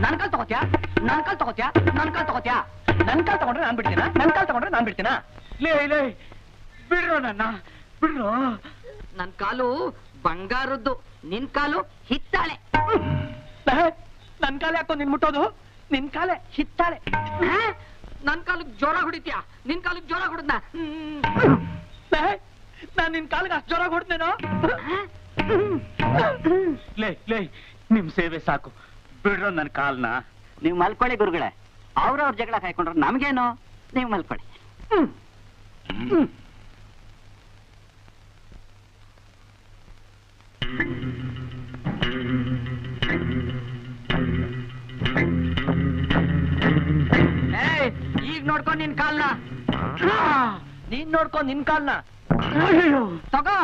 ನನ್ ಕಾಲ್ ತಗೋತ್ಯಾ ನನ್ ಕಾಲ್ ತಗೋತ್ಯಾ ನನ್ ಕಾಲ್ ತಗೋತ್ಯಾ ನನ್ ಕಾಲ್ ತಗೊಂಡ್ರೆ ನಾನ್ ಬಿಡ್ತೀನ ನನ್ ಕಾಲ್ ತಗೊಂಡ್ರೆ ನಾನ್ ಬಿಡ್ತೀನ ಲೇ ಲೇ ಬಿಡ್ರೋ ನನ್ನ ಬಿಡ್ರೋ. ನನ್ ಕಾಲು ಬಂಗಾರದ್ದು ನಿನ್ ಕಾಲು ಹಿತ್ತಾಳೆ. ನನ್ ಕಾಲ ಯಾಕೋ ನಿನ್ ಮುಟ್ಟೋದು? ನಿನ್ ಕಾಲೆ ಹಿತ್ತಾಳೆ. ನನ್ ಕಾಲಕ್ ಜೋರ ಹೊಡಿತ್ಯಾ ನಿನ್ ಕಾಲಕ್ ಜೋರ ಹೊಡೆದ್ನ. ನಾನ್ ನಿನ್ ಕಾಲಿಗೆ ಅಷ್ಟು ಜೋರಾಗಿ ಹೊಡ್ತೇನೋ? ಲೇ ಲೇ ನಿಮ್ ಸೇವೆ ಸಾಕು, ಬಿಡ್ರೋ ನನ್ ಕಾಲ್ನ. ನೀವು ಮಲ್ಕೊಳ್ಳಿ ಗುರುಗಳೇ, ಅವ್ರವ್ರ ಜಗಳ ಕಾಯ್ಕೊಂಡ್ರೆ ನಮ್ಗೇನು, ನೀವು ಮಲ್ಕೊಳ್ಳಿ. ಈಗ ನೋಡ್ಕೊಂಡ್ ನಿನ್ ಕಾಲ್ನ, ನೀನ್ ನೋಡ್ಕೊಂಡ್ ನಿನ್ ಕಾಲ್ನ ತಗೋ.